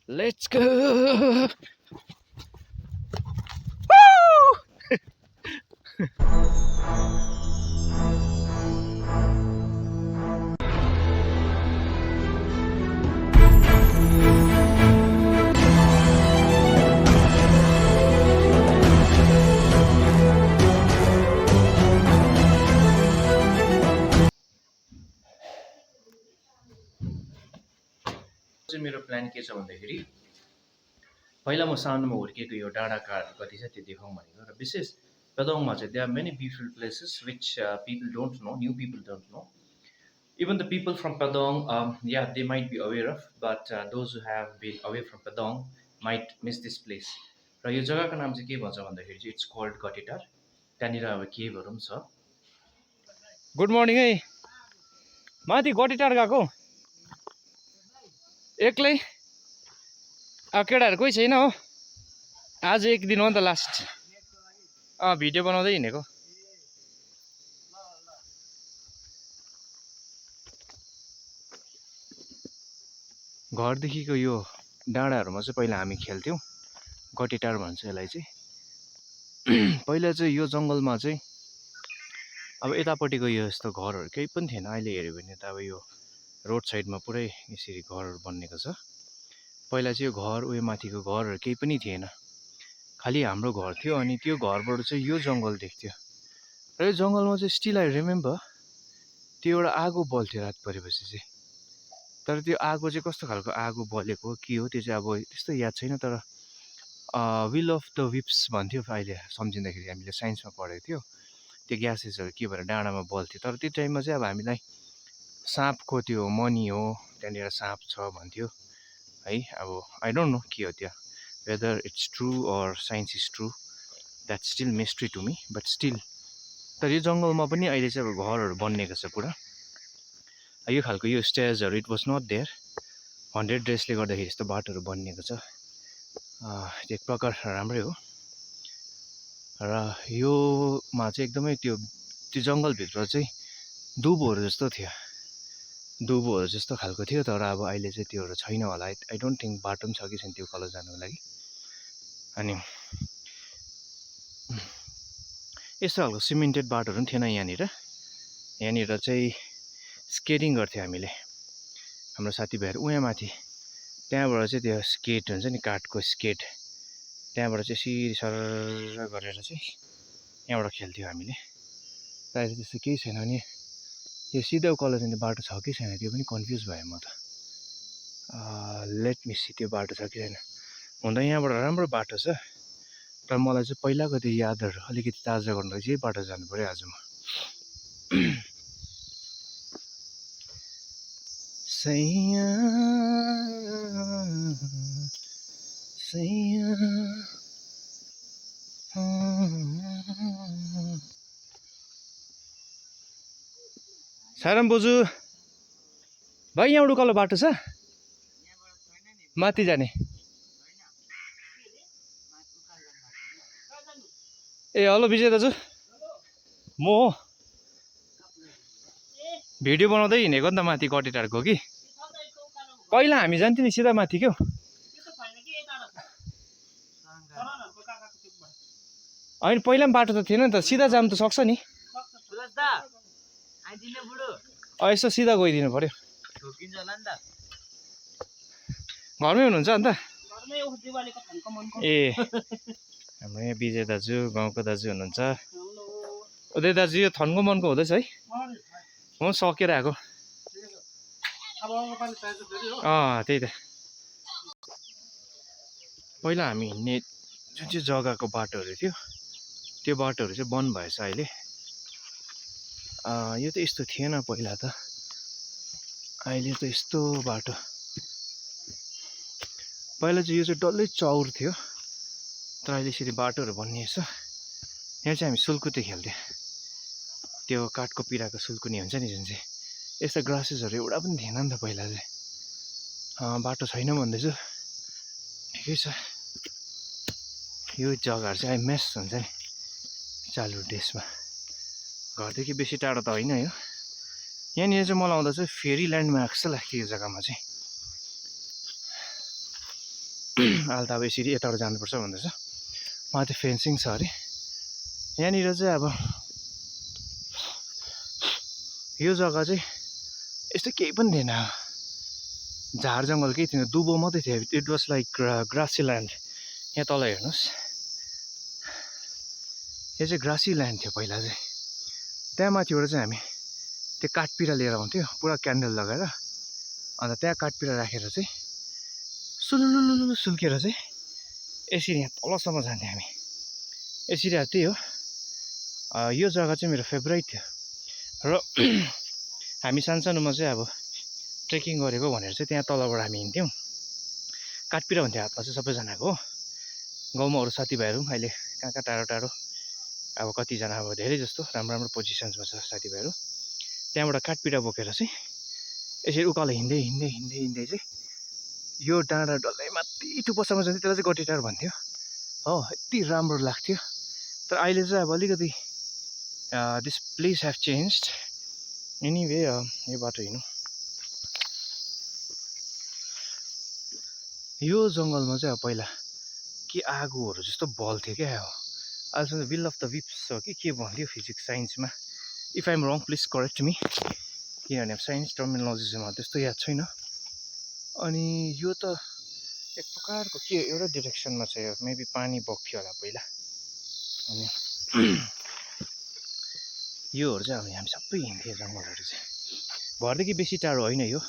Let's go. मेरो plan के छ भन्दाखेरि पहिला म सानोमा हुर्केको यो डाँडाका कति छ त्यो देखाउँ भनेको र विशेष पेदोङमा चाहिँ there are many beautiful places which people don't know new people don't know even the people from Padong yeah they might be aware of but those who have been away from Padong might miss this place र यो जग्गाको नाम चाहिँ के भन्छ भन्दाखेरि चाहिँ it's called गटेटार त्यहाँनिर अब केभहरू पनि छ गुड मर्निङ है माथि गटेटार गएको एक्लै अब केटाहरू कोही छैन हो आज एक दिन हो नि त लास्ट भिडियो बनाउँदै हिँडेको घरदेखिको यो डाँडाहरूमा चाहिँ पहिला हामी खेल्थ्यौँ गटेटार भन्छ यसलाई चाहिँ पहिला चाहिँ यो जङ्गलमा चाहिँ अब यतापट्टिको यो यस्तो घरहरू केही पनि थिएन अहिले हेऱ्यो भने त अब यो रोड साइडमा पुरै यसरी घरहरू बनिएको छ पहिला चाहिँ यो घर उयो माथिको घरहरू केही पनि थिएन खालि हाम्रो घर थियो अनि त्यो घरबाट चाहिँ यो जङ्गल देख्थ्यो र यो जङ्गलमा चाहिँ स्टिल आई रिमेम्बर त्यो एउटा आगो बल्थ्यो रात परेपछि चाहिँ तर त्यो आगो चाहिँ कस्तो खालको आगो बलेको के हो त्यो चाहिँ अब त्यस्तो याद छैन तर विल अफ द विप्स भन्थ्यो अहिले सम्झिँदाखेरि हामीले साइन्समा पढेको थियो त्यो ग्यासेसहरू के भएर डाँडामा बल्थ्यो तर त्यो टाइममा चाहिँ अब हामीलाई साँपको त्यो मनी हो त्यहाँनिर साँप छ भन्थ्यो है अब आई डोन्ट नो के हो त्यो whether it's true or science is true that's still mystery to me but still तर यो जङ्गलमा पनि अहिले चाहिँ अब घरहरू बनिएको छ पुरा यो खालको यो स्टेजहरू इट वाज नट देयर 100 डेजले गर्दाखेरि यस्तो बाटोहरू बनिएको छ एक प्रकार राम्रै हो र योमा चाहिँ एकदमै त्यो जङ्गलभित्र चाहिँ दुबोहरू जस्तो थियो दुबोहरू जस्तो खालको थियो तर अब अहिले चाहिँ त्योहरू छैन होला आई डोन्ट थिङ्क बाटो पनि छ कि छैन त्यो कल जानुको लागि अनि यस्तो खालको सिमेन्टेड बाटोहरू पनि थिएन यहाँनिर चाहिँ स्केटिङ गर्थ्यो हामीले हाम्रो साथीभाइहरू उहाँ माथि त्यहाँबाट चाहिँ त्यो स्केट हुन्छ नि काठको स्केट त्यहाँबाट चाहिँ सिरी सर गरेर चाहिँ यहाँबाट खेल्थ्यो हामीले र अहिले त्यस्तो केही छैन भने यो सिधा उकालो जाने बाटो छ कि छैन त्यो पनि कन्फ्युज भएँ म त लेट मी सी त्यो बाटो छ कि छैन हुन त यहाँबाट राम्रो बाटो छ तर मलाई चाहिँ पहिलाको त्यो यादहरू अलिकति ताजा गर्नु चाहिँ यही बाटो जानु पऱ्यो आज म सैया सैया सारम बोजू भाइ यहाँबाट उकालो बाटो छ माथि जाने ए हेलो विजय दाजु म हो भिडियो बनाउँदै हिँडेको नि त माथि गटेटारको कि पहिला हामी जान्थ्यौँ नि सिधा माथि क्या होइन पहिला पनि बाटो त थिएन नि त सिधा जानु त सक्छ नि यसो सिधा गइदिनु पर्यो घरमै हुनुहुन्छ अन्त ए हाम्रो यहाँ विजय दाजु गाउँको दाजु हुनुहुन्छ उदय दाजु यो थन्को मनको हुँदैछ है म सकेर आएको त्यही त पहिला हामी हिँड्ने जुन चाहिँ जग्गाको बाटोहरू थियो त्यो बाटोहरू चाहिँ बन्द भएछ अहिले यो त यस्तो थिएन पहिला त अहिले त यस्तो बाटो पहिला चाहिँ यो चाहिँ डल्लै चौर थियो तर अहिले यसरी बाटोहरू बनिएछ यहाँ चाहिँ हामी सुल्कुते खेल्थ्यौँ त्यो काठको पिराको सुल्कुनी हुन्छ नि जुन चाहिँ यस्ता ग्रासेसहरू एउटा पनि थिएन नि त पहिला चाहिँ बाटो छैन भन्दैछु ठिकै छ यो जग्गाहरू चाहिँ आई मेस हुन्छ नि चालु डेसमा घरदेखि बेसी टाढो त होइन यो यहाँनिर चाहिँ मलाई आउँदा चाहिँ फेरी ल्यान्डमा जस्तो लाग्थ्यो यो जग्गामा चाहिँ अहिले त अब यसरी यताबाट जानुपर्छ भन्दैछ। माथि फेन्सिङ छ अरे। यहाँनिर चाहिँ अब यो जग्गा चाहिँ यस्तो केही पनि थिएन, झार जङ्गल केही थिएन, दुबो मात्रै थियो। It was like grassy land. यहाँ तल हेर्नुहोस्, यो चाहिँ ग्रासी ल्यान्ड थियो पहिला चाहिँ। त्यहाँ माथिबाट चाहिँ हामी त्यो काठपिरा लिएर आउँथ्यो, पुरा क्यान्डल लगाएर, अन्त त्यहाँ काठपिरा राखेर चाहिँ सुलुलुलुलु सुल्केर चाहिँ यसरी यहाँ तलसम्म जान्थ्यौँ हामी। यसरी अब त्यही हो, यो जग्गा चाहिँ मेरो फेभरेट थियो। र हामी सानसानोमा चाहिँ अब ट्रेकिङ गरेको भनेर चाहिँ त्यहाँ तलबाट हामी हिँड्थ्यौँ। काठपिरा हुन्थ्यो हातमा चाहिँ सबैजनाको हो। गाउँमा अरू साथीभाइहरू पनि अहिले कहाँ कहाँ टाढो टाढो, अब कतिजना अब धेरै जस्तो राम्रो राम्रो पोजिसन्समा छ साथीभाइहरू। त्यहाँबाट काठपिरा बोकेर चाहिँ यसरी उकालो हिँड्दै हिँड्दै हिँड्दै हिँड्दै चाहिँ यो डाँडा डल्लै माथि टुप्पोसम्म जान्थ्यो। त्यसलाई चाहिँ गट्टीटार भन्थ्यो हो। यति राम्रो लाग्थ्यो। तर अहिले चाहिँ अब अलिकति this place have changed. Anyway यो बाटो हिँडौँ। यो जङ्गलमा चाहिँ अब पहिला के आगोहरू जस्तो बल्थ्यो क्या हो। अहिलेसम्म विल अफ द विप्स हो कि के भन्थ्यो फिजिक्स साइन्समा। If I'm wrong please correct me, किनभने अब साइन्स टर्मिनोलोजिजमा त्यस्तो याद छैन। अनि यो त एक प्रकारको के एउटा डिरेक्सनमा छ, मेबी पानी बग्थ्यो होला पहिला। अनि योहरू चाहिँ अब हामी सबै हिँड्थ्यो जङ्गलहरू चाहिँ। घरदेखि बेसी टाढो होइन यो,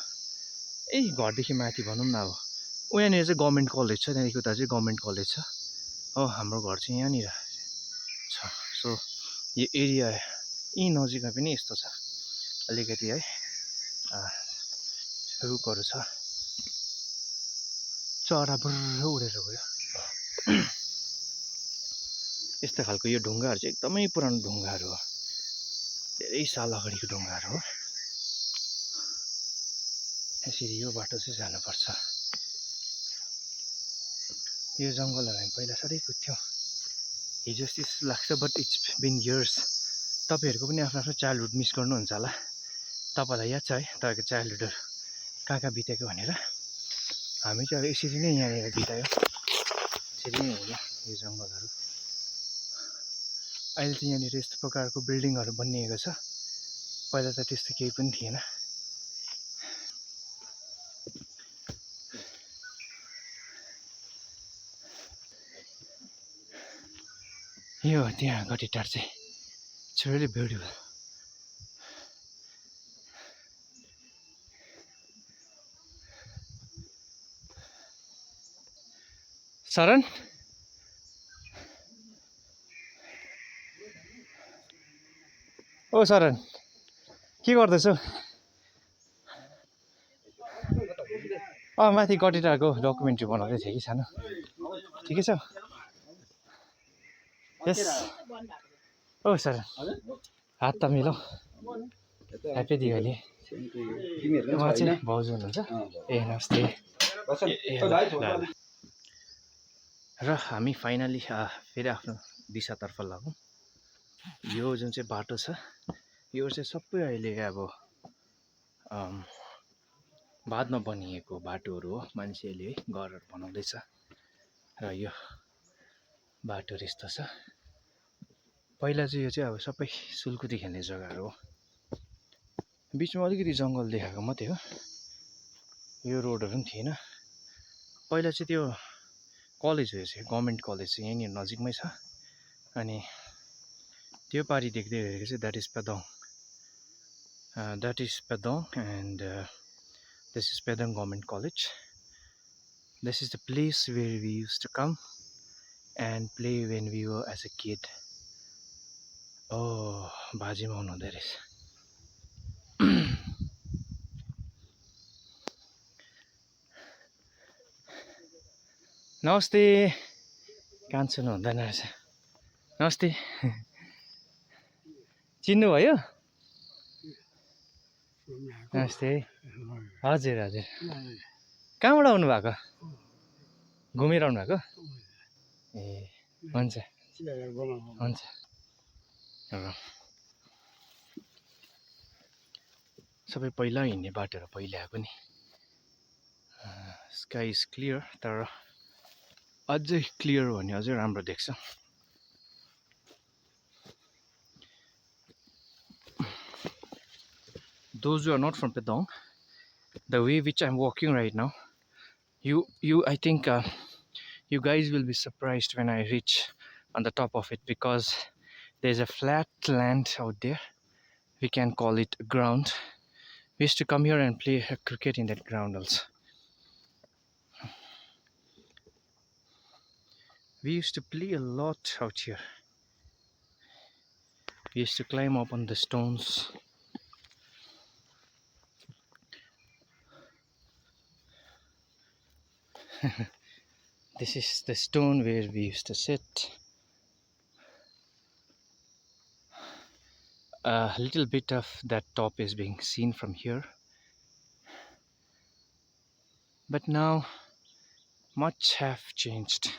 घरदेखि माथि भनौँ न। अब यहाँनिर चाहिँ गभर्मेन्ट कलेज छ, त्यहाँदेखि उता चाहिँ गभर्मेन्ट कलेज छ हो। हाम्रो घर चाहिँ यहाँनिर छ। सो यो एरिया यहीँ नजिकमा पनि यस्तो छ अलिकति है, रुखहरू छ। चरा बुर्र उडेर गयो। यस्तो खालको यो ढुङ्गाहरू चाहिँ एकदमै पुरानो ढुङ्गाहरू हो, धेरै साल अगाडिको ढुङ्गाहरू हो। यसरी यो बाटो चाहिँ जानुपर्छ। यो जङ्गलहरू हामी पहिला साह्रै कुद्थ्यौँ, हिजो अस्ति जस्तो लाग्छ, बट इट्स बिन इयर्स। तपाईँहरूको पनि आफ्नो आफ्नो चाइल्डहुड मिस गर्नुहुन्छ होला। तपाईँलाई याद छ है तपाईँको चाइल्डहुडहरू कहाँ कहाँ बितेको भनेर। हामी चाहिँ अब यसरी नै यहाँनिर बितायो, यसरी नै हुँयो यो जङ्गलहरू। अहिले त यहाँनिर यस्तो प्रकारको बिल्डिङहरू बनिएको छ, पहिला त त्यस्तो केही पनि थिएन। यो त्यहाँ गट्टीटार चाहिँ इट्स रियली ब्युटिफुल। शरण ओ शरण के गर्दैछौ? माथि गट्टीटारको डकुमेन्ट्री बनाउँदै थिएँ कि सानो। ठिकै छ? यस। ओ शरण हात त मिलाऊ। ह्याप्पी दिवाली। उहाँ चाहिँ भाउजू हुनुहुन्छ? ए नमस्ते। र हामी फाइनली फेरि आफ्नो दिशातर्फ लागौँ। यो जुन चाहिँ बाटो छ यो चाहिँ सबै अहिले अब बादमा बनिएको बाटोहरू हो। मान्छेहरूले है घरहरू बनाउँदैछ र यो बाटोहरू यस्तो छ। पहिला चाहिँ यो चाहिँ अब सबै सुलकुती खेल्ने जग्गाहरू हो। बिचमा अलिकति जङ्गल देखाएको मात्रै हो, यो रोडहरू पनि थिएन पहिला चाहिँ। त्यो कलेज हो चाहिँ गभर्मेन्ट कलेज चाहिँ यहीँनिर नजिकमै छ। अनि त्यो पारि देख्दै गरेको चाहिँ that is Pedong and this is Pedong government college. This is the place where we use to come and play when we were as a kid. ओ बाजेमा हुनुहुँदो रहेछ। नमस्ते। कान्छो हुँदैन रहेछ। नमस्ते। चिन्नुभयो? नमस्ते। हजुर हजुर। कहाँबाट आउनु भएको? घुमेर आउनु भएको? ए हुन्छ हुन्छ। सबै पहिला हिँड्ने बाटोहरू पहिला पनि। स्काई इज क्लियर, तर अझै क्लियर हो भने अझै राम्रो देख्छ। Those who are not from Padang, the way which I'm walking right now, I think you guys will be surprised when I reach on the top of it, because there's a flat land out there. We can call it ground. We used to come here and play cricket in that ground also. We used to play a lot out here. We used to climb up on the stones. This is the stone where we used to sit. A little bit of that top is being seen from here. But now much have changed.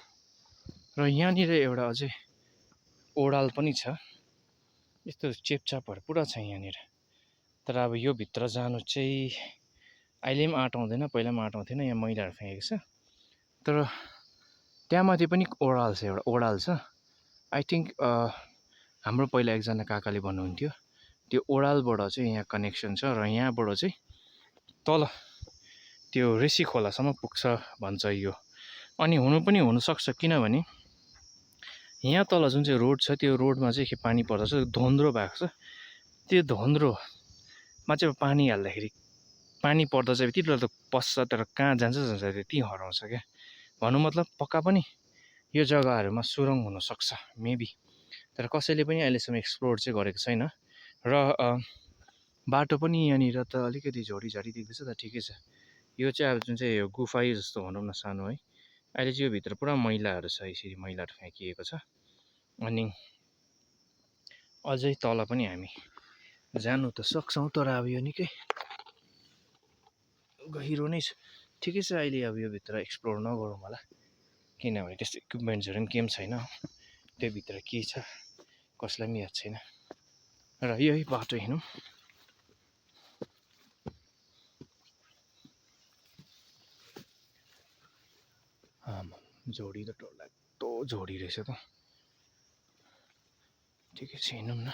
र यहाँनिर एउटा अझै ओडाल पनि छ। यस्तो चेपचापहरू पुरा छ यहाँनिर। तर अब यो भित्र जानु चाहिँ अहिले पनि आँट आउँदैन, पहिला पनि आँट आउँथेन। यहाँ मैलाहरू फ्याँकेको छ। तर त्यहाँ माथि पनि ओडाल छ, एउटा ओडाल छ। आई थिङ्क हाम्रो पहिला एकजना काकाले भन्नुहुन्थ्यो त्यो ओडालबाट चाहिँ यहाँ कनेक्सन छ र यहाँबाट चाहिँ तल त्यो रेसी खोलासम्म पुग्छ भन्छ यो। अनि हुनु पनि हुनसक्छ, किनभने यहाँ तल जुन चाहिँ रोड छ त्यो रोडमा चाहिँ पानी पर्दा चाहिँ धोन्द्रो भएको छ। त्यो धोन्द्रोमा चाहिँ पानी हाल्दाखेरि पानी पर्दा चाहिँ त्यति बेला त पस्छ, तर कहाँ जान्छ त्यति हराउँछ क्या। भन्नु मतलब पक्का पनि यो जग्गाहरूमा सुरङ हुनसक्छ मेबी, तर कसैले पनि अहिलेसम्म एक्सप्लोर चाहिँ गरेको छैन। र बाटो पनि यहाँनिर त अलिकति झोडी देख्दैछ त ठिकै छ। यो चाहिँ अब जुन चाहिँ यो गुफाई जस्तो भनौँ न सानो है, अहिले चाहिँ यो भित्र पुरा मैलाहरू छ, यसरी मैलाहरू फ्याँकिएको छ। अनि अझै तल पनि हामी जानु त सक्छौँ, तर अब यो निकै गहिरो नै छ। ठिकै छ, अहिले अब यो भित्र एक्सप्लोर नगरौँ होला, किनभने त्यस्तो इक्विपमेन्ट्सहरू पनि केही पनि छैन। त्यो भित्र के छ कसलाई पनि याद छैन। र यही बाटो हिँडौँ। झोडी त डरलाग्दो झोडी रहेछ त। ठिकै छ, हिँडौँ न।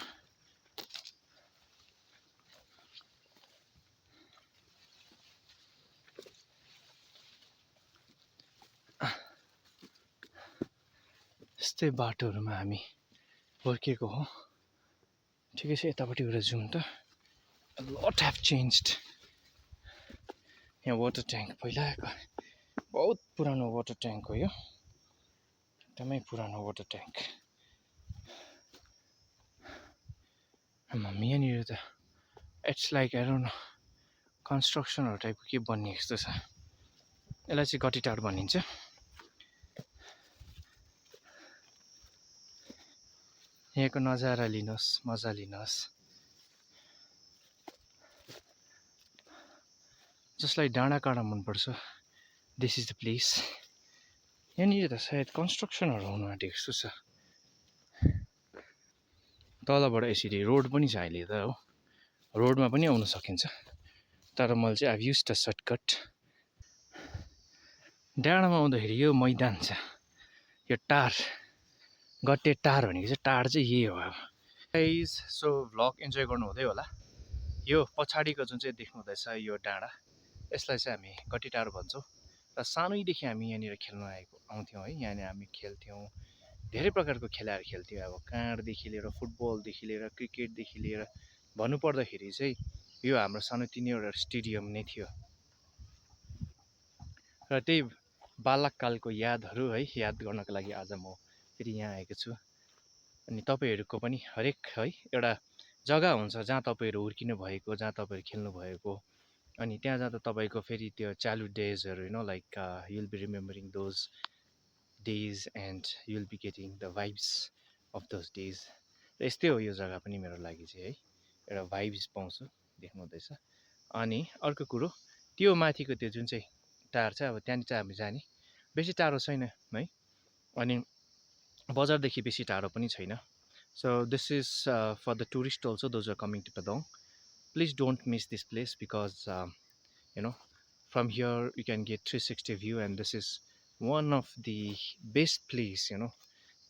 यस्तै बाटोहरूमा हामी हुर्केको हो। ठिकै छ, यतापट्टि गएर जाउँ त। Lot have changed. यहाँ वाटर ट्याङ्क पहिलाको बहुत पुरानो वाटर ट्याङ्क हो यो, एकदमै पुरानो वाटर ट्याङ्क। यहाँनिर त it's like I don't know कन्स्ट्रक्सनहरू टाइपको के बनिएको जस्तो छ। यसलाई चाहिँ गट्टीटार भनिन्छ। यहाँको नजारा लिनुहोस्, मजा लिनुहोस्। जसलाई डाँडाकाँडा मनपर्छ, दिस इज द प्लेस। यहाँनिर त सायद कन्स्ट्रक्सनहरू हुनु आँटेको जस्तो छ। तलबाट यसरी रोड पनि छ अहिले त हो, रोडमा पनि आउन सकिन्छ। तर मैले चाहिँ अब युज द सर्टकट। डाँडामा आउँदाखेरि यो मैदान छ, यो टार, गट्टे टार भनेको चाहिँ टार चाहिँ यही हो। अब गाइस, सो भ्लग इन्जोय गर्नु हुँदै होला। यो पछाडिको जुन चाहिँ देख्नु हुँदैछ यो डाँडा, यसलाई चाहिँ हामी गट्टे टार भन्छौँ। र सानैदेखि हामी यहाँनिर खेल्न आउँथ्यौँ है। यहाँनिर हामी खेल्थ्यौँ, धेरै प्रकारको खेलाहरू खेल्थ्यौँ। अब काँडदेखि लिएर फुटबलदेखि लिएर क्रिकेटदेखि लिएर भन्नुपर्दाखेरि चाहिँ यो हाम्रो सानोतिनो एउटा स्टेडियम नै थियो। र त्यही बालककालको यादहरू है याद गर्नको लागि आज म फेरि यहाँ आएको छु। अनि तपाईँहरूको पनि हरेक है एउटा जग्गा हुन्छ जहाँ तपाईँहरू हुर्किनु भएको, जहाँ तपाईँहरू खेल्नु भएको। अनि त्यहाँ जाँदा तपाईँको फेरि त्यो चाइल्डहुड डेजहरू like you'll be remembering those days and you'll be getting the vibes of those days. र यस्तै हो यो जग्गा पनि मेरो लागि चाहिँ है, एउटा भाइब्स पाउँछु, देख्नु हुँदैछ। अनि अर्को कुरो, त्यो माथिको त्यो जुन चाहिँ टार छ, अब त्यहाँनिर चाहिँ हामी जाने, बेसी टाढो छैन है। अनि बजारदेखि बेसी टाढो पनि छैन। So this is for the tourists also, those who are coming to Padang. Please don't miss this place because from here you can get 360 view, and this is one of the best place,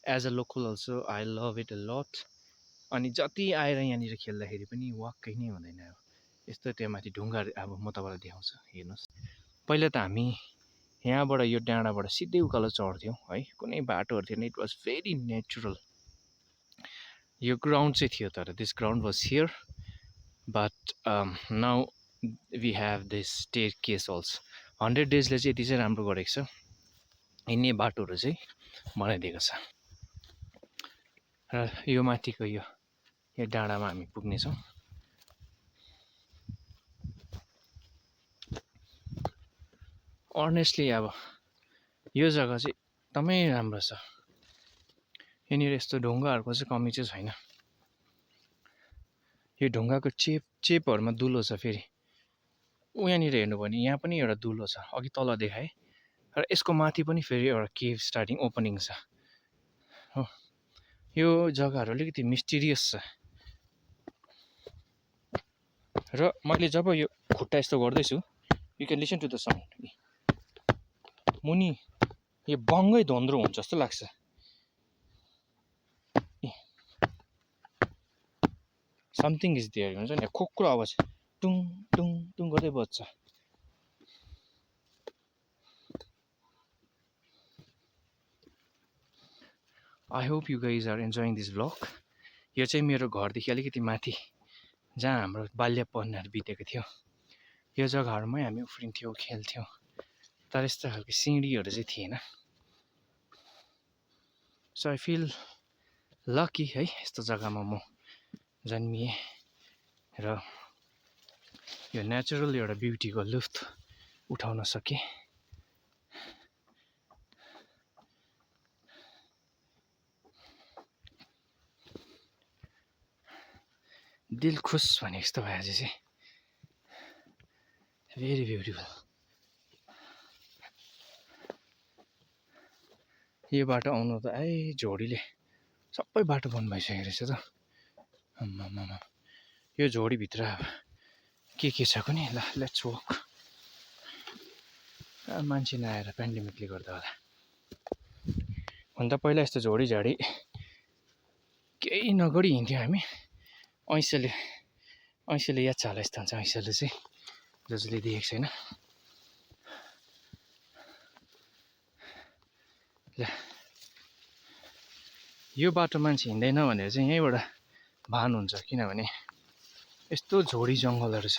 As a local also, I love it a lot. अनि जति आएर यहाँनिर खेल्दाखेरि पनि वाक्कै नै हुँदैन अब यस्तो त्यो माथि ढुङ्गाहरू अब म तपाईँलाई देखाउँछु हेर्नुहोस् पहिला त हामी यहाँबाट यो डाँडाबाट सिधै उकालो चढ्थ्यौँ है कुनै बाटोहरू थिएन इट वाज भेरी नेचुरल यो ग्राउन्ड चाहिँ थियो तर this ground was here but now we have this staircase also 100 डेजले चाहिँ यति चाहिँ राम्रो गरेको छ हिँड्ने बाटोहरू चाहिँ बनाइदिएको छ र यो माथिको यो डाँडामा हामी पुग्नेछौँ अनेस्टली अब यो जग्गा चाहिँ एकदमै राम्रो छ यहाँनिर यस्तो ढुङ्गाहरूको चाहिँ कमी चाहिँ छैन यो ढुङ्गाको चेपहरूमा दुलो छ फेरि यहाँनिर हेर्नु भने यहाँ पनि एउटा दुलो छ अघि तल देखाएँ र यसको माथि पनि फेरि एउटा केभ स्टार्टिङ ओपनिङ छ हो यो जग्गाहरू अलिकति मिस्टिरियस छ र मैले जब यो खुट्टा यस्तो गर्दैछु you can listen to the sound मुनि यो बङ्गै धोन्द्रो हुन्छ जस्तो लाग्छ समथिङ इज देयर हुन्छ नि खोक्रो आवाज टुङ टुङ टुङ गर्दै बज्छ I hope you guys are enjoying this vlog यो चाहिँ मेरो घरदेखि अलिकति माथि जहाँ हाम्रो बाल्यपनहरू बितेको थियो यो जग्गाहरूमै हामी उफ्रिन्थ्यौँ खेल्थ्यौँ तर यस्तो खालको सिँढीहरू चाहिँ थिएन सो आई फिल लकी है यस्तो जग्गामा म जन्मिएँ र यो नेचुरल एउटा ब्युटीको लुफ्त उठाउन सकेँ दिल खुस भने जस्तो भयो आज चाहिँ भेरी ब्युटिफुल यो बाटो आउनु त झोडीले सबै बाटो बन्द भइसकेको रहेछ त आम्मामा यो झोडीभित्र अब के छ कुनि ल लेट्स वक मान्छे नआएर पेन्डेमिकले गर्दा होला भन्दा पहिला यस्तो झोडी झाडी केही नगरी हिँड्थ्यौँ हामी ऐसेले याद छ होला यस्तो हुन्छ ऐसेले चाहिँ जसले देखेको छैन ल यो बाटो मान्छे हिँड्दैन भनेर चाहिँ यहीँबाट भान हुन्छ किनभने यस्तो झोडी जङ्गलहरू छ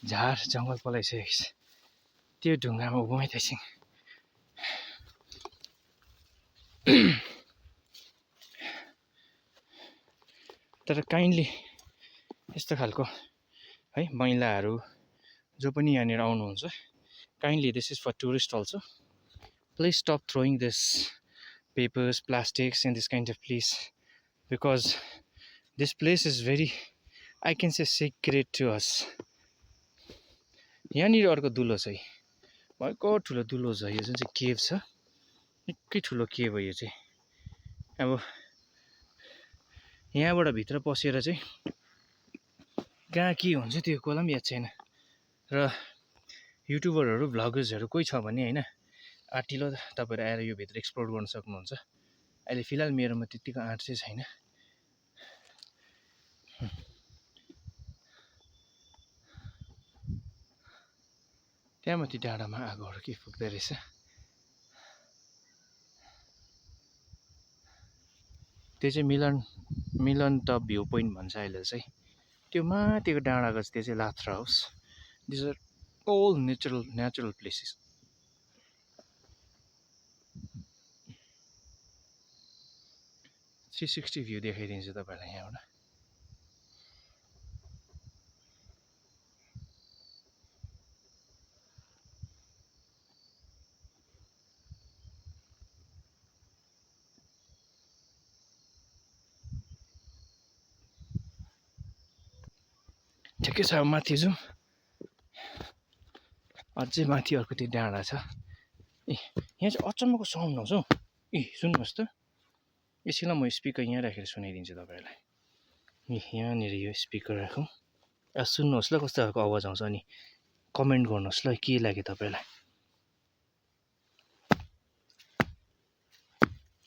झार जङ्गल पलाइसकेको छ त्यो ढुङ्गामा उभौँ एकछिन तर काइन्डली यस्तो खालको है महिलाहरू जो पनि यहाँनिर आउनुहुन्छ kindly this is for tourist also please stop throwing this papers, plastics in this kind of place because this place is very, I can say, sacred to us. यहाँनिर अर्को दुलो छ भयङ्कर ठुलो दुलो छ यो जुन चाहिँ केभ छ निकै ठुलो केभ हो यो चाहिँ अब यहाँबाट भित्र पसेर चाहिँ कहाँ के हुन्छ त्यो कसलाई पनि याद छैन र युट्युबरहरू भ्लगर्सहरू कोही छ भने होइन आँटिलो तपाईँहरू आएर यो भित्र एक्सप्लोर गर्न सक्नुहुन्छ अहिले फिलहाल मेरोमा त्यतिको आँट चाहिँ छैन त्यहाँ माथि डाँडामा आगोहरू के फुक्दै रहेछ त्यो चाहिँ मिलन टप भ्यू पोइन्ट भन्छ अहिले चाहिँ त्यो माथिको डाँडाको त्यो चाहिँ लात्रा हाउस दिस आर ओल नेचुरल प्लेसेस 360 भ्यू देखाइदिन्छु तपाईँलाई यहाँबाट ठिकै छ माथि जाउँ अझै माथि अर्को त्यो डाँडा छ यहाँ चाहिँ अचम्मको साउन्ड आउँछ हौ सुन्नुहोस् त यसैलाई म स्पिकर यहाँ राखेर सुनाइदिन्छु तपाईँहरूलाई यहाँनिर यो स्पिकर राखौँ सुन्नुहोस् ल कस्तो खालको आवाज आउँछ अनि कमेन्ट गर्नुहोस् ल के लाग्यो तपाईँलाई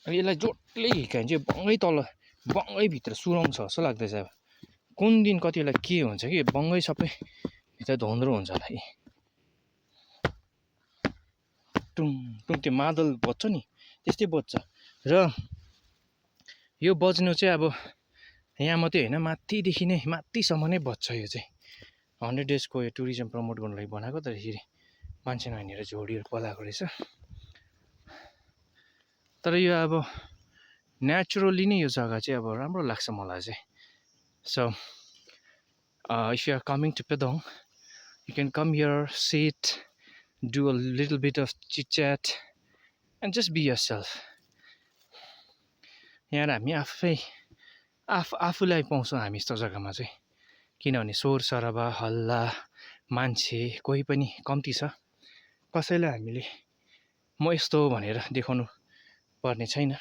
अनि यसलाई जोडले हिर्कायो भने चाहिँ बङ्गै तल बङ्गै भित्र सुरङ छ जस्तो लाग्दैछ अब कुन दिन कति बेला के हुन्छ कि बङ्गै सबै भित्र धुन्द्रो हुन्छ होला यी टुङ टुङ त्यो मादल बज्छ नि त्यस्तै बज्छ र यो बज्नु चाहिँ अब यहाँ मात्रै होइन माथिदेखि नै माथिसम्म नै बज्छ यो चाहिँ 100 डेजको यो टुरिज्म प्रमोट गर्नु लागि बनाएको तर यसरी मान्छे नहिँडेर झोडीहरू पलाएको रहेछ तर यो अब नेचुरली नै यो जग्गा चाहिँ अब राम्रो लाग्छ मलाई चाहिँ so if you are coming to Pedong you can come here sit do a little bit of chit chat and just be yourself यहाँ हामी आफूलाई पाउँछौँ हामी यस्तो जग्गामा चाहिँ किनभने शोर सराबा हल्ला मान्छे कोही पनि कम्ती छ कसैलाई हामीले म यस्तो भनेर देखाउनु पर्ने छैन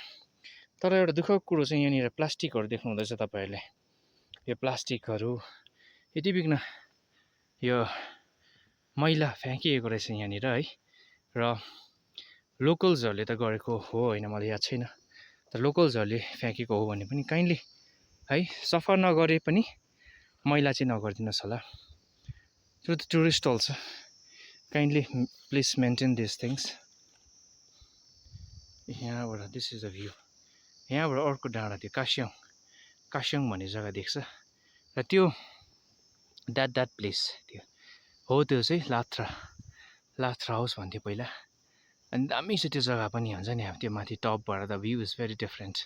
तर एउटा दुःखको कुरो चाहिँ यहाँनिर प्लास्टिकहरू देख्नु हुँदैछ तपाईहरुले यो प्लास्टिकहरू यति बिघ्न यो मैला फ्याँकिएको रहेछ यहाँनिर है र लोकल्सहरूले त गरेको हो होइन मलाई याद छैन तर लोकल्सहरूले फ्याँकेको हो भने पनि काइन्डली है सफा नगरे पनि मैला चाहिँ नगरिदिनुहोस् होला त्यो त tourist also kindly please maintain this things यहाँबाट दिस इज द भ्यू यहाँबाट अर्को डाँडा त्यो कास्याङ भन्ने जग्गा देख्छ र त्यो द्याट प्लेस त्यो हो त्यो चाहिँ लात्रा हाउस भन्थ्यो पहिला अनि दामी छ त्यो जग्गा पनि हुन्छ नि अब त्यो माथि टपबाट the view is very different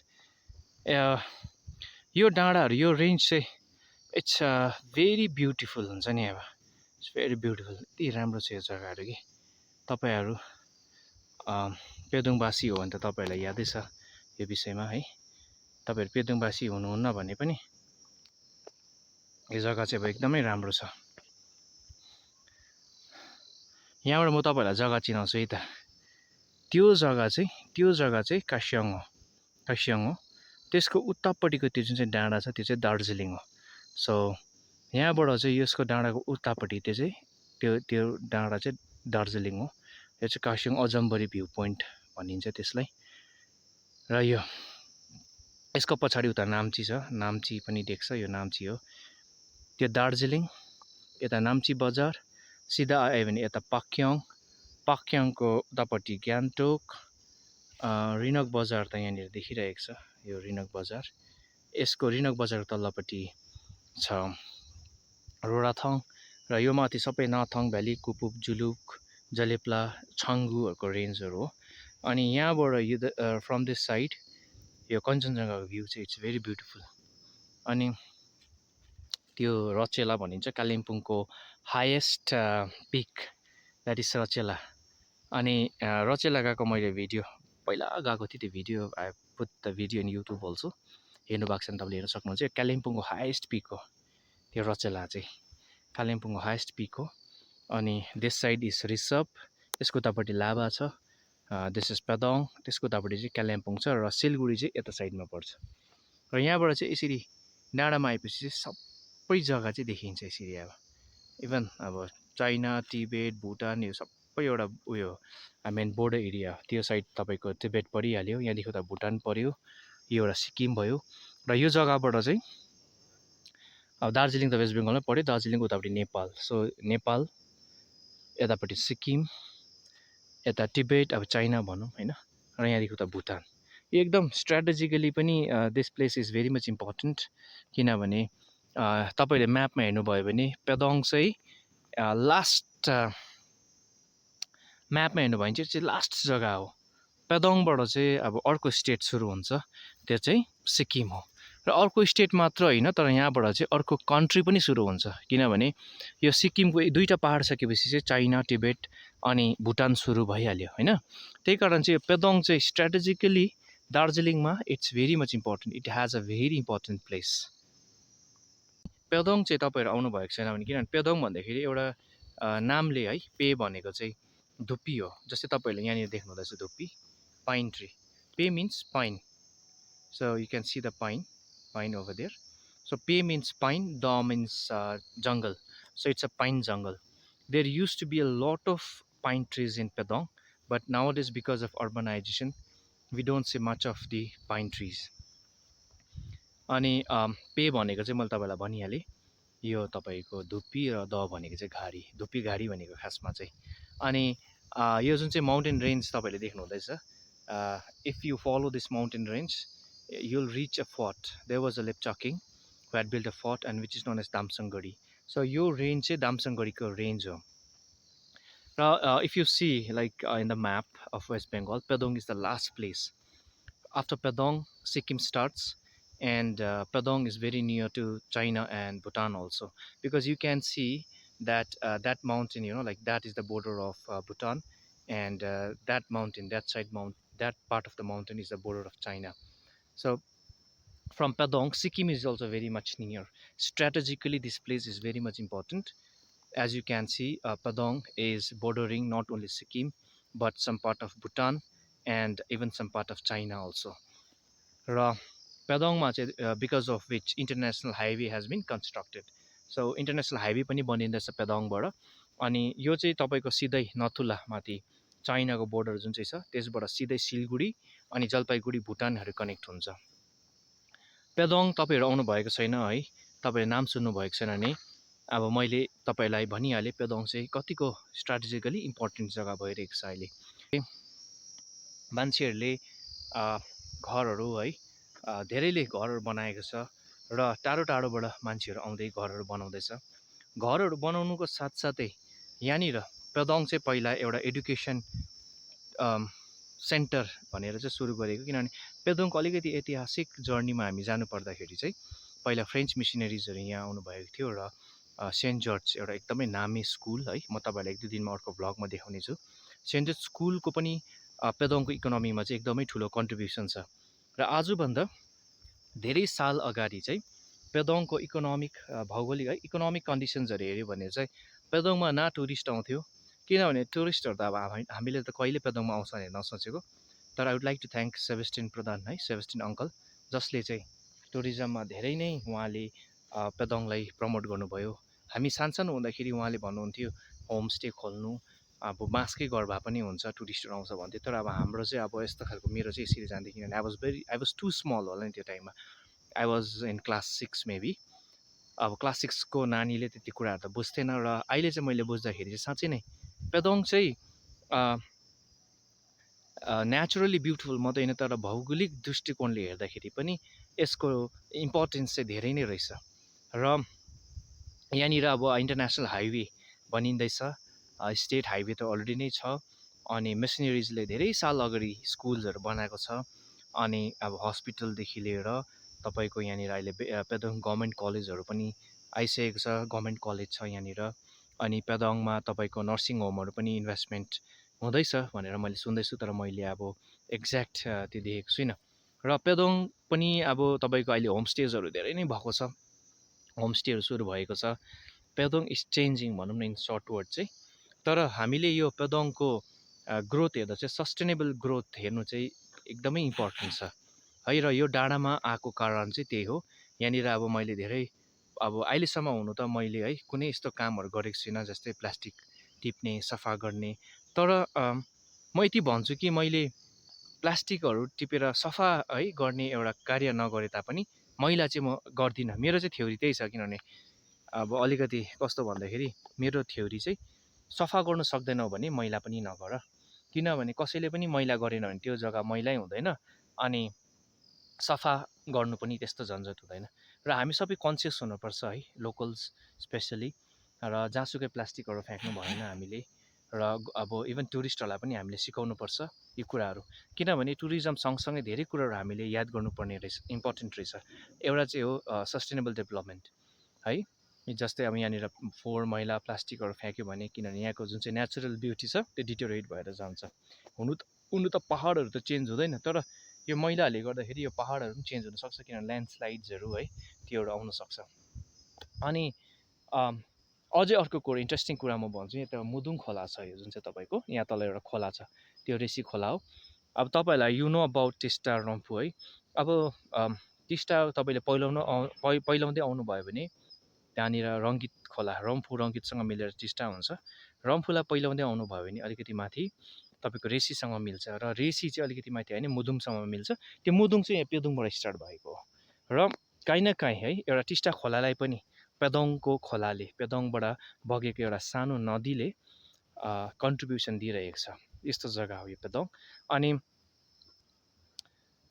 यो डाँडाहरू यो रेन्ज चाहिँ इट्स भेरी ब्युटिफुल हुन्छ नि अब इट्स भेरी ब्युटिफुल यति राम्रो छ यो जग्गाहरू कि तपाईहरु पेदोङवासी हो भने त तपाईहरुलाई यादै छ यो विषयमा है तपाईहरु पेदोङवासी हुनुहुन्न भने पनि यो जग्गा चाहिँ अब एकदमै राम्रो छ यहाँबाट म तपाईहरुलाई जग्गा चिनाउँछु है त त्यो जग्गा चाहिँ कास्याङ हो त्यसको उतापट्टिको त्यो जुन चाहिँ डाँडा छ त्यो चाहिँ दार्जिलिङ हो सो यहाँबाट चाहिँ यसको डाँडाको उतापट्टि त्यो डाँडा चाहिँ दार्जिलिङ हो यो चाहिँ कास्याङ अजम्बरी भ्यू पोइन्ट भनिन्छ त्यसलाई र यो यसको पछाडि उता नाम्ची छ नाम्ची पनि देख्छ यो नाम्ची हो त्यो दार्जिलिङ यता नाम्ची बजार सिधा आयो भने यता पाक्योङको उतापट्टि गान्तोक रिनक बजार त यहाँनिर देखिरहेको छ यो रिनक बजार यसको रिनक बजार तल्लोपट्टि छ रोडाथङ र यो माथि सबै नाथङ भ्याली कुपुप जुलुक जलेप्ला छाङ्गुहरूको रेन्जहरू हो अनि यहाँबाट यो फ्रम दिस साइड यो कञ्चनजङ्घाको भ्यू चाहिँ इट्स भेरी ब्युटिफुल अनि त्यो रचेला भनिन्छ कालिम्पोङको हाइएस्ट पिक द्याट इज रचेला अनि रचेला गएको मैले भिडियो पहिला गएको थिएँ त्यो video I put the video in YouTube also हेर्नु भएको छ भने तपाईँले हेर्न सक्नुहुन्छ कालिम्पोङको हाइएस्ट पिक हो त्यो रचेला चाहिँ कालिम्पोङको हाइएस्ट पिक हो अनि दिस साइड इज रिसप त्यसको उतापट्टि लाभा छ दिस इज पेदोङ त्यसको उतापट्टि चाहिँ कालिम्पोङ छ र सिलगढी चाहिँ यता साइडमा पर्छ र यहाँबाट चाहिँ यसरी डाँडामा आएपछि चाहिँ सबै जग्गा चाहिँ देखिन्छ यसरी अब इभन अब चाइना तिब्बत भुटान यो सबै एउटा उयो मेन बोर्डर एरिया त्यो साइड तपाईँको तिब्बत परिहाल्यो यहाँदेखि उता भुटान पर्यो यो एउटा सिक्किम भयो र यो जग्गाबाट चाहिँ अब दार्जिलिङ त वेस्ट बेङ्गलमै पर्यो दार्जिलिङको उतापट्टि नेपाल सो नेपाल यतापट्टि सिक्किम यता तिब्बत अब चाइना भनौँ होइन र यहाँदेखि उता भुटान एकदम स्ट्राटेजिकली पनि this place is very much important किनभने तपाईँले म्यापमा हेर्नुभयो भने पेदोङ चाहिँ लास्ट म्यापमा हेर्नुभयो भने चाहिँ लास्ट जग्गा हो पेदोङबाट चाहिँ अब अर्को स्टेट सुरु हुन्छ त्यो चाहिँ सिक्किम हो र अर्को स्टेट मात्र होइन तर यहाँबाट चाहिँ अर्को कन्ट्री पनि सुरु हुन्छ किनभने यो सिक्किमको दुईवटा पहाड सकेपछि चाहिँ चाइना तिब्बत अनि भुटान सुरु भइहाल्यो होइन त्यही कारण चाहिँ पेदोङ चाहिँ स्ट्राटेजिकली दार्जिलिङमा it's very much important it has a very important place Pedong चाहिँ तपाईँहरू आउनुभएको छैन भने किनभने पेदोङ भन्दाखेरि एउटा नामले है पे भनेको चाहिँ धुप्पी हो जस्तै तपाईँहरूले यहाँनिर देख्नु हुँदैछ धुप्पी पाइन ट्री पे means pine so you can see the pine over there so Pe means pine, Da means jungle so it's a pine jungle there used to be a lot of pine trees in Pedong but nowadays because of urbanization we don't see much of the pine trees. अनि pay भनेको चाहिँ मैले तपाईँलाई भनिहालेँ, यो तपाईँको धुप्पी र द भनेको चाहिँ घारी, धुप्पी घारी भनेको खासमा चाहिँ। अनि यो जुन चाहिँ माउन्टेन रेन्ज तपाईँले देख्नुहुँदैछ, if you follow this mountain range you'll reach a fort. There was a Lepcha king who had built a fort and which is known as Damsangadi. So यो रेन्ज चाहिँ दामसङगढीको रेन्ज हो। र if you see like in the map of West Bengal, Pedong is the last place. After Pedong, Sikkim starts, and Pedong is very near to China and Bhutan also, because you can see that that mountain, you know, like that is the border of Bhutan, and that mountain, that side mount, that part of the mountain is the border of China. So from Padong, Sikkim is also very much near. Strategically, this place is very much important. As you can see, Padong is bordering not only Sikkim, but some part of Bhutan and even some part of China also. र पेदोङमा चाहिँ because of which international highway has been constructed. So international highway पनि बनिँदैछ पेदोङबाट। अनि यो चाहिँ तपाईँको सिधै नथुला माथि चाइनाको बोर्डर जुन चाहिँ छ त्यसबाट सिधै सिलगढी अनि जलपाइगुडी भुटानहरू कनेक्ट हुन्छ। पेदोङ तपाईँहरू आउनुभएको छैन है, तपाईँले नाम सुन्नुभएको छैन भने अब मैले तपाईँलाई भनिहालेँ पेदोङ चाहिँ कतिको स्ट्राटेजिकली इम्पोर्टेन्ट जग्गा भइरहेको छ अहिले। मान्छेहरूले घरहरू है धेरैले घरहरू बनाएको छ र टाढो टाढोबाट मान्छेहरू आउँदै घरहरू बनाउँदैछ। घरहरू बनाउनुको साथसाथै यहाँनिर पेदोङ चाहिँ पहिला एउटा एडुकेसन सेन्टर भनेर चाहिँ सुरु गरेको, किनभने पेदोङको अलिकति ऐतिहासिक जर्नीमा हामी जानु पर्दाखेरि चाहिँ पहिला फ्रेन्च मिसनरिजहरू यहाँ आउनुभएको थियो र सेन्ट जर्ज एउटा एकदमै नामी स्कुल है, म तपाईँलाई एक दुई दिनमा अर्को भ्लगमा देखाउने छु। सेन्ट जर्ज स्कुलको पनि पेदोङको इकोनोमीमा चाहिँ एकदमै ठुलो कन्ट्रिब्युसन छ। र आजभन्दा धेरै साल अगाडि चाहिँ पेदोङको इकोनोमिक भौगोलिक है इकोनोमिक कन्डिसन्सहरू हेऱ्यो भने चाहिँ पेदोङमा न टुरिस्ट आउँथ्यो, किनभने टुरिस्टहरू त अब हामीले त कहिले पेदोङमा आउँछ भनेर नसोचेको। तर I would like to thank Sebastian Pradhan है, सेबेस्टिन अङ्कल, जसले चाहिँ टुरिज्ममा धेरै नै उहाँले पेदोङलाई प्रमोट गर्नुभयो। हामी सानसानो हुँदाखेरि उहाँले भन्नुहुन्थ्यो होमस्टे खोल्नु, अब बाँसकै घर भए पनि हुन्छ, टुरिस्टहरू आउँछ भन्थ्यो। तर अब हाम्रो चाहिँ अब यस्तो खालको मेरो चाहिँ यसरी जान्थ्यो, किनभने आई वाज टु स्मल होला नि त्यो टाइममा। I was in class 6 maybe. अब क्लास 6को नानीले त्यति कुराहरू त बुझ्थेन। र अहिले चाहिँ मैले बुझ्दाखेरि चाहिँ साँच्चै नै पेदोङ चाहिँ नेचुरली ब्युटिफुल मात्रै होइन, तर भौगोलिक दृष्टिकोणले हेर्दाखेरि पनि यसको इम्पोर्टेन्स चाहिँ धेरै नै रहेछ। र यहाँनिर अब इन्टरनेसनल हाइवे बनिँदैछ, स्टेट हाइवे त अलरेडी नै छ। अनि मिसनरिजले धेरै साल अगाडि स्कुल्सहरू बनाएको छ। अनि अब हस्पिटलदेखि लिएर तपाईँको यहाँनिर अहिले पेदोङ गभर्मेन्ट कलेजहरू पनि आइसकेको छ, गभर्मेन्ट कलेज छ यहाँनिर। अनि पेदोङमा तपाईँको नर्सिङ होमहरू पनि इन्भेस्टमेन्ट हुँदैछ भनेर मैले सुन्दैछु, तर मैले अब एक्ज्याक्ट त्यो देखेको छुइनँ। र पेदोङ पनि अब तपाईँको अहिले होमस्टेजहरू धेरै नै भएको छ, होमस्टेहरू सुरु भएको छ। पेदोङ इज चेन्जिङ भनौँ न इन सर्ट वर्ड चाहिँ। तर हामीले यो पेदोङको ग्रोथ हेर्दा चाहिँ सस्टेनेबल ग्रोथ हेर्नु चाहिँ एकदमै इम्पोर्टेन्ट छ है। र यो डाँडामा आएको कारण चाहिँ त्यही हो। यहाँनिर अब मैले धेरै अब अहिलेसम्म हुनु त मैले है कुनै यस्तो कामहरू गरेको छुइनँ, जस्तै प्लास्टिक टिप्ने, सफा गर्ने। तर म यति भन्छु कि मैले प्लास्टिकहरू टिपेर सफा है गर्ने एउटा कार्य नगरे तापनि मैला चाहिँ म गर्दिनँ। मेरो चाहिँ थ्योरी त्यही छ, किनभने अब अलिकति कस्तो भन्दाखेरि मेरो थ्योरी चाहिँ सफा गर्नु सक्दैनौ भने मैला पनि नगर, किनभने कसैले पनि मैला गरेन भने त्यो जग्गा मैलै हुँदैन अनि सफा गर्नु पनि त्यस्तो झन्झट हुँदैन। र हामी सबै कन्सियस हुनुपर्छ है, लोकल्स स्पेसली। र जहाँसुकै प्लास्टिकहरू फ्याँक्नु भएन हामीले। र अब इभन टुरिस्टहरूलाई पनि हामीले सिकाउनुपर्छ यो कुराहरू, किनभने टुरिज्म सँगसँगै धेरै कुराहरू हामीले याद गर्नुपर्ने रहेछ, इम्पोर्टेन्ट रहेछ। एउटा चाहिँ हो सस्टेनेबल डेभलपमेन्ट है, जस्तै अब यहाँनिर फोहोर मैला प्लास्टिकहरू फ्याँक्यो भने, किनभने यहाँको जुन चाहिँ नेचुरल ब्युटी छ त्यो डिटेरियोरेट भएर जान्छ। हुनु त पहाडहरू त चेन्ज हुँदैन, तर यो मैलाहरूले गर्दाखेरि यो पहाडहरू पनि चेन्ज हुनसक्छ, किनभने ल्यान्डस्लाइड्सहरू है त्योहरू आउनसक्छ। अनि अझै अर्को कुरा इन्ट्रेस्टिङ कुरा म भन्छु, यहाँ त मुदुङ खोला छ, यो जुन चाहिँ तपाईँको यहाँ तल एउटा खोला छ, त्यो रेसी खोला हो। अब तपाईँहरूलाई यु नो अबाउट टिस्टा रम्फू है। अब टिस्टा तपाईँले पहिलाउँदै आउनुभयो भने त्यहाँनिर रङ्गित खोला, रम्फू रङ्गितसँग मिलेर टिस्टा हुन्छ। रम्फूलाई पहिलाउँदै आउनुभयो भने अलिकति माथि तपाईँको रेसीसँग मिल्छ र रेसी चाहिँ अलिकति माथि होइन मुदुङसँग मिल्छ। त्यो मुदुङ चाहिँ यहाँ पेदुङबाट स्टार्ट भएको हो र काहीँ न काहीँ है एउटा टिस्टा खोलालाई पनि पेदोङको खोलाले पेदोङबाट बगेको एउटा सानो नदीले कन्ट्रिब्युसन दिइरहेको छ। यस्तो जग्गा हो यो पेदोङ। अनि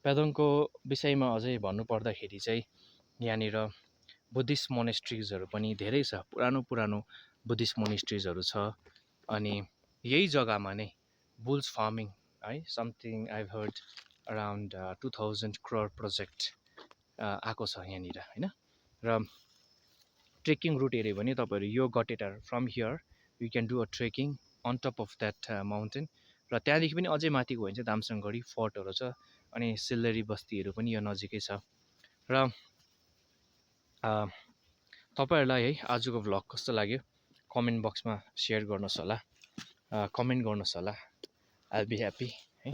पेदोङको विषयमा अझै भन्नुपर्दाखेरि चाहिँ यहाँनिर बुद्धिस्ट मोनेस्ट्रिजहरू पनि धेरै छ, पुरानो पुरानो बुद्धिस्ट मोनेस्ट्रिजहरू छ। अनि यही जग्गामा नै बुल्स फार्मिङ है something I heard around 2000 crore project आएको छ यहाँनिर होइन। र ट्रेकिङ रुट हेऱ्यो भने तपाईँहरू यो गटेटार from here you can do a trekking on top of that mountain. र त्यहाँदेखि पनि अझै माथि गयो भने चाहिँ दामसाङगढी फोर्टहरू छ अनि सिल्लेरी बस्तीहरू पनि यो नजिकै छ। र तपाईँहरूलाई है आजको भ्लग कस्तो लाग्यो कमेन्ट बक्समा सेयर गर्नुहोस् होला, कमेन्ट गर्नुहोस् होला, आई विल बी ह्याप्पी है।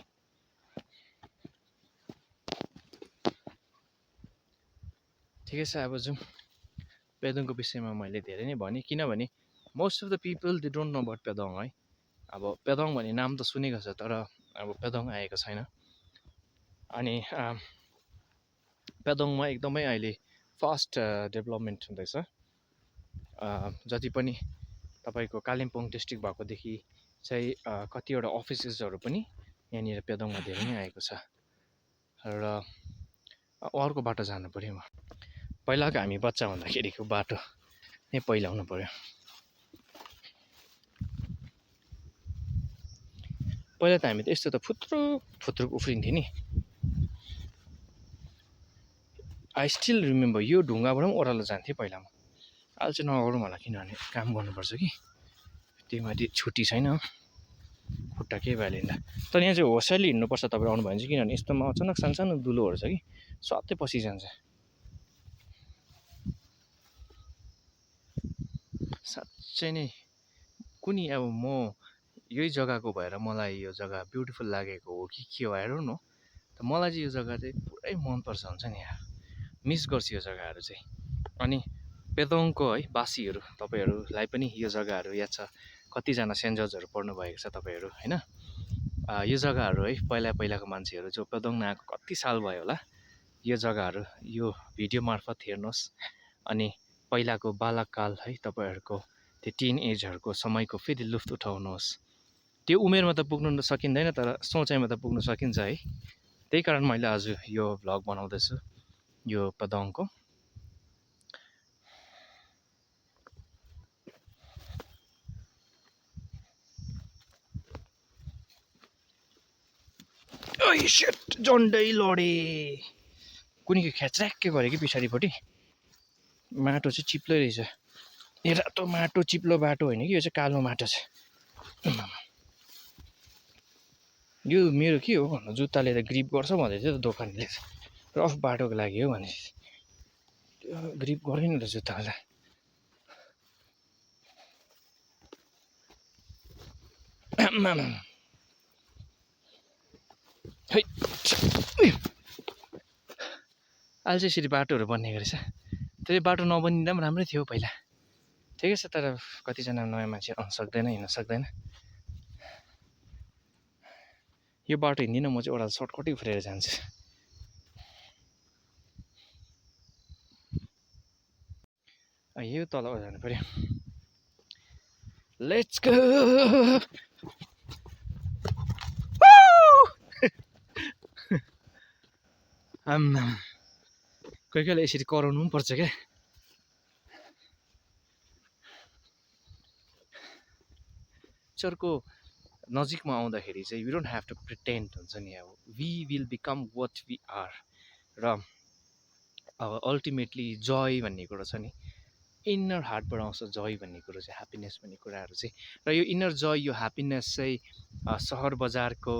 ठिकै छ, अब जाउँ। पेदोङको विषयमा मैले धेरै नै भनेँ, किनभने most of the people they don't know about Pedong है। अब पेदोङ भन्ने नाम त सुनेको छ तर अब पेदोङ आएको छैन। अनि पेदोङमा एकदमै अहिले फास्ट डेभलपमेन्ट हुँदैछ। जति पनि तपाईँको कालिम्पोङ डिस्ट्रिक्ट भएकोदेखि चाहिँ कतिवटा अफिसेसहरू पनि यहाँनिर पेदोङमा धेरै नै आएको छ। र अर्को बाटो जानु पऱ्यो। पहिलाको हामी बच्चा हुँदाखेरिको बाटो नै पहिलाउनु पऱ्यो। पहिला त हामी त यस्तो त फुत्रुक उफ्रिन्थ्यो नि। आई स्टिल रिमेम्बर यो ढुङ्गाबाट पनि ओह्रालो जान्थेँ पहिलामा। अहिले चाहिँ नगरौँ होला किनभने काम गर्नुपर्छ कि त्यो माथि छुट्टी छैन, खुट्टा केही भइहाल्यो। तर यहाँ चाहिँ होसियारले हिँड्नुपर्छ तपाईँहरू आउनुभयो भने चाहिँ, किनभने यस्तोमा अचानक सानो दुलोहरू छ कि स्वात्तै पसिजान्छ। साँच्चै नै कुनै अब म यही जग्गाको भएर मलाई यो जग्गा ब्युटिफुल लागेको हो कि के हो आई डोन्ट नो। मलाई चाहिँ यो जग्गा चाहिँ पुरै मनपर्छ हुन्छ नि यार, मिस गर्छु यो जग्गाहरू चाहिँ। अनि पेदोङको है बासीहरू तपाईँहरूलाई पनि यो जग्गाहरू याद छ, कतिजना सेन्ट जर्जहरू पढ्नु भएको छ तपाईँहरू होइन। यो जग्गाहरू है पहिलाको मान्छेहरू जो पेदोङ नआएको कति साल भयो होला, यो जग्गाहरू यो भिडियो मार्फत हेर्नुहोस्। अनि पहिलाको बालककाल है तपाईँहरूको त्यो टिन एजहरूको समयको फेरि लुफ्त उठाउनुहोस्। त्यो उमेरमा त पुग्नु सकिँदैन तर सोचाइमा त पुग्नु सकिन्छ है। त्यही कारण मैले आज यो भ्लग बनाउँदैछु यो पेदोङको। ओइ शिट, झन्डै लडे। कुनीको ख्याच्राक्कै गऱ्यो कि पछाडिपट्टि। माटो चाहिँ चिप्लो रहेछ। यो रातो माटो चिप्लो बाटो होइन कि, यो चाहिँ कालो माटो छ। यो मेरो के हो भन्नु, जुत्ताले त ग्रिप गर्छ भन्दै थियो त दोकानले, रफ बाटोको लागि हो भने त्यो ग्रिप गरेन त जुत्ताले। है अहिले चाहिँ यसरी बाटोहरू बनिएको रहेछ। त्यही बाटो नबनिँदा पनि राम्रै थियो पहिला। ठिकै छ, तर कतिजना नयाँ मान्छे आउनु सक्दैन, हिँड्न सक्दैन। यो बाटो हिँड्दिनँ म चाहिँ, ओह्रालो सर्टकटै उफ्रेर जान्छु। यो तल जानु पऱ्यो। Let's go. कोही कोहीलाई यसरी कराउनु पनि पर्छ क्या। पिक्चरको नजिकमा आउँदाखेरि चाहिँ we don't have to pretend हुन्छ नि। अब we will become what we are. र अब अल्टिमेटली जय भन्ने कुरो छ नि, इन्नर हार्टबाट आउँछ जय भन्ने कुरो चाहिँ, ह्याप्पिनेस भन्ने कुराहरू चाहिँ। र यो इन्नर जय यो ह्याप्पिनेस चाहिँ सहर बजारको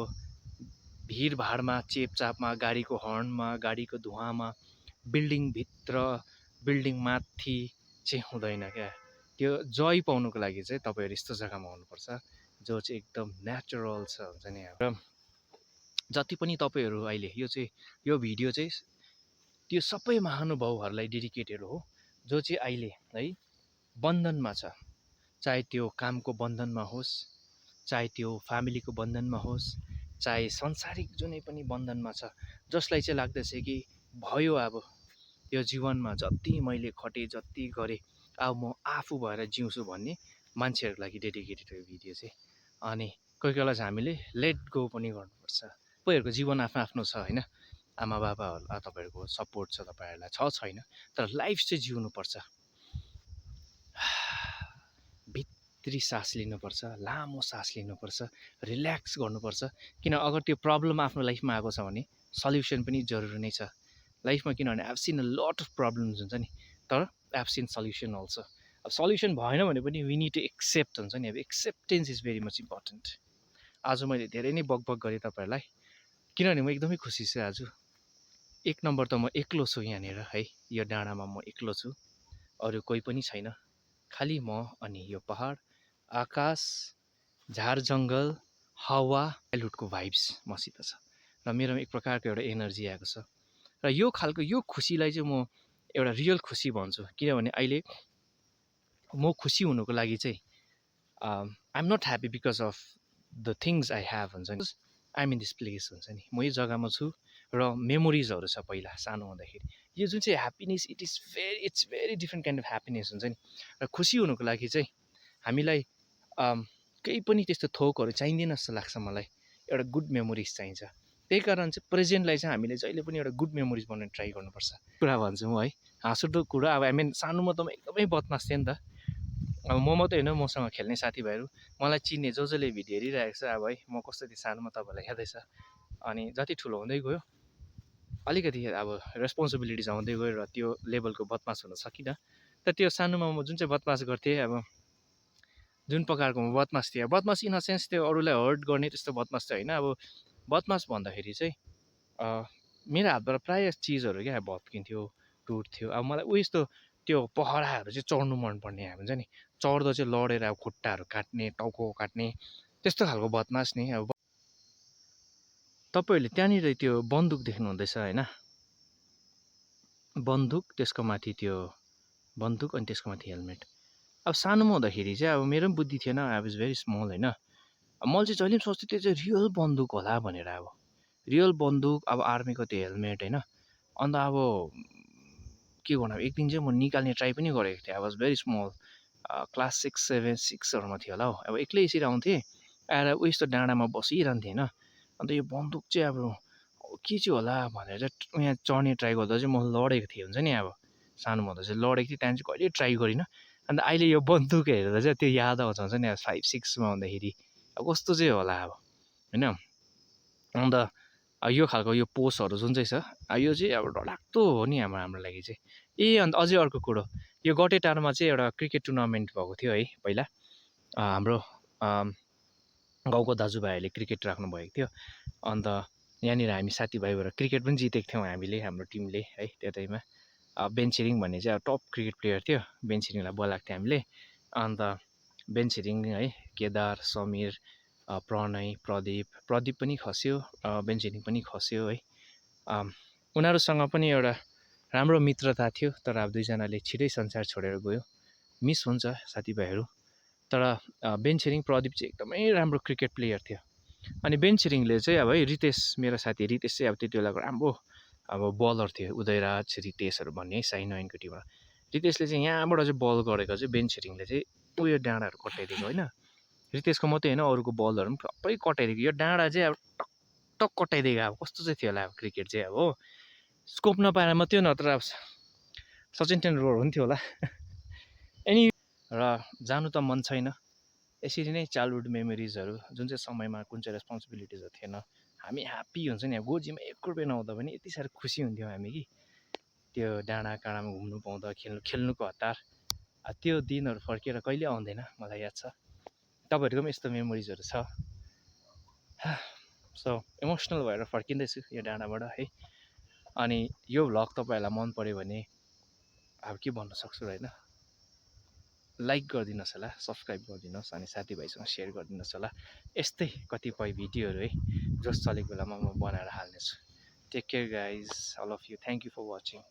भिडभाडमा, चेपचापमा, गाडीको हर्नमा, गाडीको धुवामा, बिल्डिङभित्र, बिल्डिङ माथि चाहिँ हुँदैन क्या। त्यो जय पाउनुको लागि चाहिँ तपाईँहरू यस्तो जग्गामा आउनुपर्छ जो चाहिँ एकदम नेचुरल छ हुन्छ नि। र जति पनि तपाईँहरू अहिले यो भिडियो चाहिँ त्यो सबै महानुभावहरूलाई डेडिकेटेड हो जो चाहिँ अहिले है बन्धनमा छ, चाहे त्यो कामको बन्धनमा होस्, चाहे त्यो फ्यामिलीको बन्धनमा होस्, चाहे संसारिक जुनै पनि बन्धनमा छ, जसलाई चाहिँ लाग्दछ कि भयो अब यो जीवनमा जति मैले खटेँ, जति गरेँ, अब म आफू भएर जिउँछु भन्ने मान्छेहरूको लागि डेडिकेटेड हो यो भिडियो चाहिँ। अनि कोही कोही बेला चाहिँ हामीले लेट गो पनि गर्नुपर्छ। तपाईँहरूको जीवन आफ्नो आफ्नो छ होइन, आमा बाबाहरूलाई तपाईँहरूको सपोर्ट छ, तपाईँहरूलाई छैन, तर लाइफ चाहिँ जिउनुपर्छ। भित्री सास लिनुपर्छ, लामो सास लिनुपर्छ, रिल्याक्स गर्नुपर्छ। किन अगर त्यो प्रब्लम आफ्नो लाइफमा आएको छ भने सल्युसन पनि जरुरी नै छ लाइफमा। किनभने I've scene a lot of problems हुन्छ नि, तर आइभ सिन सल्युसन अल्सो। अब सल्युसन भएन भने पनि वी निड टु एक्सेप्ट हुन्छ नि, अब acceptance is very much important. आज मैले धेरै नै बकबक गरेँ तपाईँहरूलाई, किनभने म एकदमै खुसी छु आज। एक नम्बर त म एक्लो छु यहाँनिर है, यो डाँडामा म एक्लो छु, अरू कोही पनि छैन, खालि म अनि यो पहाड, आकाश, झार जङ्गल, हावा, चाइल्डहुडको भाइब्स मसित छ र मेरोमा एक प्रकारको एउटा एनर्जी आएको छ। र यो खालको यो खुसीलाई चाहिँ म एउटा रियल खुसी भन्छु। किनभने अहिले म खुसी हुनुको लागि चाहिँ I am not happy because of the things I have हुन्छ नि, I am in this place हुन्छ नि, म यो जग्गामा छु र मेमोरिजहरू छ पहिला सानो हुँदाखेरि। यो जुन चाहिँ happiness it's very different kind of happiness हुन्छ नि। र खुसी हुनुको लागि चाहिँ हामीलाई केही पनि त्यस्तो थोकहरू चाहिँदैन जस्तो लाग्छ मलाई, एउटा गुड मेमोरिज चाहिन्छ। त्यही कारण चाहिँ प्रेजेन्टलाई चाहिँ हामीले जहिले पनि एउटा गुड मेमोरिज बनाउन ट्राई गर्नुपर्छ। कुरा भन्छु म है, हाँसउठ्दो कुरा। अब आई मिन सानोमा त म एकदमै बदमास थिएँ नि त। अब म मात्रै होइन, मसँग खेल्ने साथीभाइहरू, मलाई चिन्ने जसले भिडियो हेरिरहेको छ अब है, म कस्तो थिएँ सानोमा तपाईँलाई यादै छ। अनि जति ठुलो हुँदै गयो अलिकति अब रेस्पोन्सिबिलिटिज आउँदै गयो र त्यो लेभलको बदमास हुन सकिनँ। तर त्यो सानोमा म जुन चाहिँ बदमास गर्थेँ, अब जुन प्रकारको म बदमास थिएँ, बदमास इन अ सेन्स त्यो अरूलाई हर्ट गर्ने त्यस्तो बदमास चाहिँ होइन। अब बदमास भन्दाखेरि चाहिँ मेरो हातबाट प्रायः चिजहरू क्या भत्किन्थ्यो, टुट्थ्यो। अब मलाई यस्तो त्यो पहराहरू चाहिँ चढ्नु मनपर्ने हुन्छ नि, चढ्दा चाहिँ लडेर अब खुट्टाहरू काट्ने, टाउको काट्ने, त्यस्तो खालको बदमास नि। अब तपाईँहरूले त्यहाँनिर त्यो बन्दुक देख्नुहुँदैछ होइन, बन्दुक, त्यसको माथि त्यो बन्दुक अनि त्यसको माथि हेलमेट। अब सानोमा हुँदाखेरि चाहिँ अब मेरो पनि बुद्धि थिएन, आई वाज भेरी स्मल होइन। मैले चाहिँ जहिले पनि सोच्थेँ त्यो चाहिँ रियल बन्दुक होला भनेर। अब रियल बन्दुक, अब आर्मीको त्यो हेलमेट होइन। अन्त अब के गर्नु, एक दिन चाहिँ म निकाल्ने ट्राई पनि गरेको थिएँ। I was very small, class 6-7-6हरूमा थियो होला हौ। अब एक्लै यसरी आउँथेँ, आएर यस्तो डाँडामा बसिरहन्थेँ होइन। अन्त यो बन्दुक चाहिँ अब के चाहिँ होला भनेर यहाँ चढ्ने ट्राई गर्दा चाहिँ म लडेको थिएँ हुन्छ नि। अब सानोमा हुँदा चाहिँ लडेको थिएँ, त्यहाँदेखि चाहिँ कहिले ट्राई गरिनँ। अन्त अहिले यो बन्दुक हेरेर चाहिँ त्यो याद आउँछ हुन्छ नि, अब 5-6मा हुँदाखेरि अब कस्तो चाहिँ होला अब होइन। अन्त यो खालको यो पोस्टहरू जुन चाहिँ छ, यो चाहिँ अब डरलाग्दो हो नि हाम्रो लागि चाहिँ। अन्त अझै अर्को कुरो, यो गटेटारमा चाहिँ एउटा क्रिकेट टुर्नामेन्ट भएको थियो है पहिला। हाम्रो गाउँको दाजुभाइहरूले क्रिकेट राख्नुभएको थियो। अन्त यहाँनिर हामी साथीभाइ भएर क्रिकेट पनि जितेको थियौँ हामीले, हाम्रो टिमले है। त्यो टाइममा बेन छिरिङ भन्ने चाहिँ अब टप क्रिकेट प्लेयर थियो, बेन छिरिङलाई बोलाएको थियो हामीले। अन्त बेन छिरिङ है, केदार, समीर, प्रणय, प्रदीप पनि खस्यो, बेन छिरिङ पनि खस्यो है। उनीहरूसँग पनि एउटा राम्रो मित्रता थियो, तर अब दुईजनाले छिटै संसार छोडेर गयो। मिस हुन्छ साथीभाइहरू। तर बेन छिरिङ, प्रदीप चाहिँ एकदमै राम्रो क्रिकेट प्लेयर थियो। अनि बेन छिरिङले चाहिँ अब है, रितेश, मेरो साथी रितेश चाहिँ अब त्यति बेलाको राम्रो अब बलर थियो, उदयराज, रितेशहरू भन्ने है, साई नयनको टिममा। रितेशले चाहिँ यहाँबाट चाहिँ बल गरेको चाहिँ बेन छिरिङले चाहिँ उयो डाँडाहरू कटाइदिएको होइन। रितेशको मात्रै होइन, अरूको बलहरू पनि सबै कटाइदिएको। यो डाँडा चाहिँ अब टक टक कटाइदिएको। अब कस्तो चाहिँ थियो होला अब क्रिकेट चाहिँ अब हो, स्कोप नपाएर मात्रै हो, नत्र अब सचिन तेन्दुलकर हुन्थ्यो होला। एनी र जानु त मन छैन। यसरी नै चाइल्डहुड मेमोरिजहरू, जुन चाहिँ समयमा कुन चाहिँ रेस्पोन्सिबिलिटिजहरू थिएन, हामी ह्याप्पी हुन्छ नि। अब गोजीमा 1 रुपियाँ नहुँदा पनि यति साह्रो खुसी हुन्थ्यौँ हामी कि त्यो डाँडा काँडामा घुम्नु पाउँदा, खेल्नुको हतार। त्यो दिनहरू फर्केर कहिले आउँदैन, मलाई याद छ। तपाईँहरूको पनि यस्तो मेमोरिजहरू छ। सो इमोसनल भएर फर्किँदैछु यो डाँडाबाट है। अनि यो भ्लग तपाईँहरूलाई मन पऱ्यो भने अब के भन्न सक्छु होइन, लाइक गरिदिनुहोस् होला, सब्सक्राइब गरिदिनुहोस्, अनि साथीभाइसँग सेयर गरिदिनुहोस् होला। यस्तै कतिपय भिडियोहरू है, जोस चलेको बेलामा म बनाएर हाल्नेछु। Take care guys, all of you, thank you for watching.